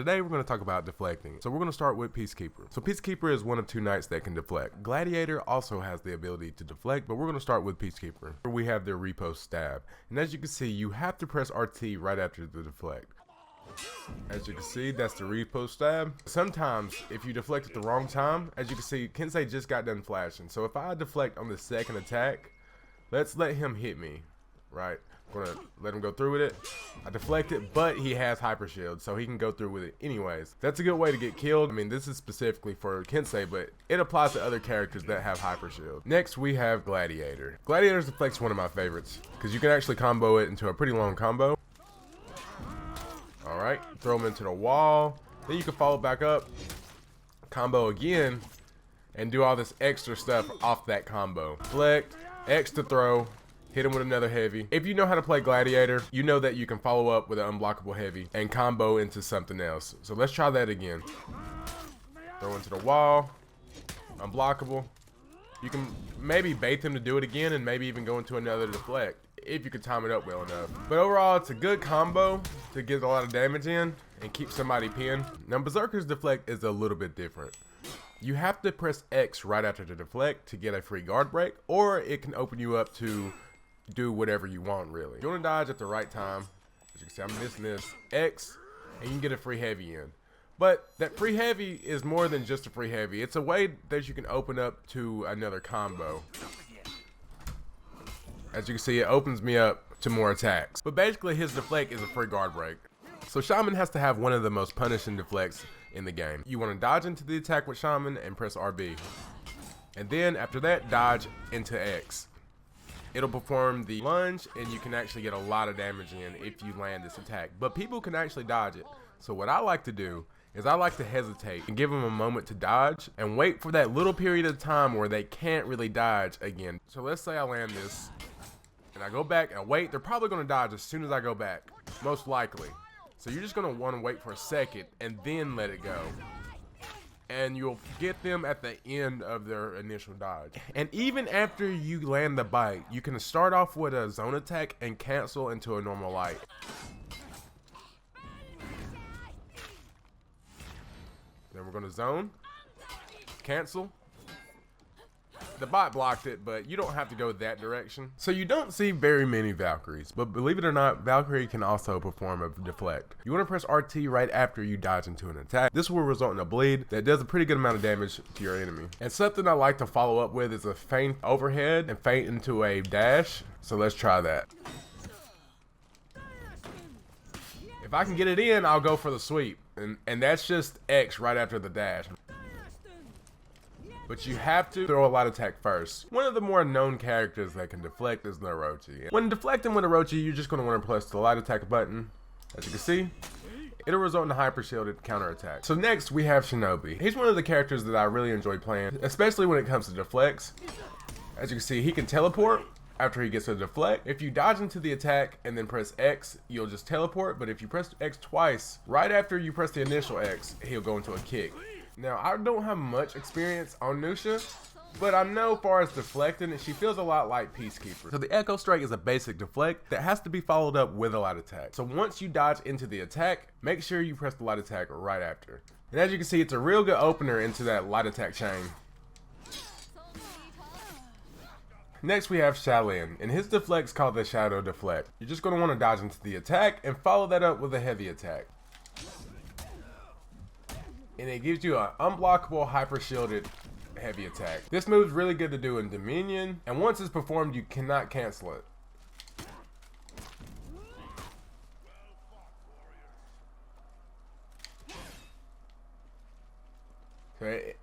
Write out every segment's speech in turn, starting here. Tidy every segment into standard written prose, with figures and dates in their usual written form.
today we're going to talk about deflecting. So we're going to start with Peacekeeper. So Peacekeeper is one of 2 knights that can deflect. Gladiator also has the ability to deflect, but we're going to start with Peacekeeper. We have their repost stab. And as you can see, you have to press RT right after the deflect. As you can see, that's the repost stab. Sometimes, if you deflect at the wrong time, as you can see, Kensei just got done flashing. So if I deflect on the second attack, let's let him hit me, right? I'm gonna let him go through with it. I deflect it, but he has hyper shield, so he can go through with it anyways. That's a good way to get killed. I mean, this is specifically for Kensei, but it applies to other characters that have hyper shield. Next, we have Gladiator. Gladiator's deflect's one of my favorites, because you can actually combo it into a pretty long combo. Alright, throw him into the wall. Then you can follow back up, combo again, and do all this extra stuff off that combo. Deflect, X to throw, hit him with another heavy. If you know how to play Gladiator, you know that you can follow up with an unblockable heavy and combo into something else. So let's try that again. Throw into the wall, unblockable. You can maybe bait them to do it again and maybe even go into another deflect if you can time it up well enough. But overall, it's a good combo to get a lot of damage in and keep somebody pinned. Now, Berserker's deflect is a little bit different. You have to press X right after the deflect to get a free guard break, or it can open you up to do whatever you want, really. You want to dodge at the right time. As you can see, I'm missing this. X, and you can get a free heavy in. But that free heavy is more than just a free heavy. It's a way that you can open up to another combo. As you can see, it opens me up to more attacks. But basically, his deflect is a free guard break. So Shaman has to have one of the most punishing deflects in the game. You want to dodge into the attack with Shaman and press RB. And then after that, dodge into X. It'll perform the lunge, and you can actually get a lot of damage in if you land this attack. But people can actually dodge it. So what I like to do is I like to hesitate and give them a moment to dodge and wait for that little period of time where they can't really dodge again. So let's say I land this and I go back and wait. They're probably going to dodge as soon as I go back, most likely. So you're just going to want to wait for a second and then let it go. And you'll get them at the end of their initial dodge. And even after you land the bite, you can start off with a zone attack and cancel into a normal light. Then we're going to zone, cancel. The bot blocked it, but you don't have to go that direction. So you don't see very many Valkyries, but believe it or not, Valkyrie can also perform a deflect. You want to press RT right after you dodge into an attack. This will result in a bleed that does a pretty good amount of damage to your enemy. And something I like to follow up with is a feint overhead and feint into a dash. So let's try that. If I can get it in, I'll go for the sweep. And that's just X right after the dash. But you have to throw a light attack first. One of the more known characters that can deflect is the Orochi. When deflecting with Orochi, you're just going to want to press the light attack button. As you can see, it'll result in a hyper shielded counter attack. So next we have Shinobi. He's one of the characters that I really enjoy playing, especially when it comes to deflects. As you can see, he can teleport after he gets a deflect. If you dodge into the attack and then press X, you'll just teleport. But if you press X twice, right after you press the initial X, he'll go into a kick. Now, I don't have much experience on Nusha, but I know as far as deflecting, she feels a lot like Peacekeeper. So the Echo Strike is a basic deflect that has to be followed up with a light attack. So once you dodge into the attack, make sure you press the light attack right after. And as you can see, it's a real good opener into that light attack chain. Next we have Shaolin, and his deflect's called the Shadow Deflect. You're just going to want to dodge into the attack and follow that up with a heavy attack. And it gives you an unblockable, hyper shielded heavy attack. This move's really good to do in Dominion, and once it's performed, you cannot cancel it. Okay.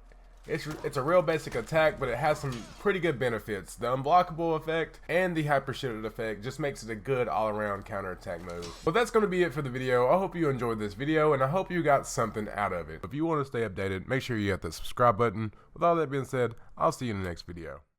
It's a real basic attack, but it has some pretty good benefits. The unblockable effect and the hyper shielded effect just makes it a good all-around counter-attack move. Well, that's going to be it for the video. I hope you enjoyed this video, and I hope you got something out of it. If you want to stay updated, make sure you hit the subscribe button. With all that being said, I'll see you in the next video.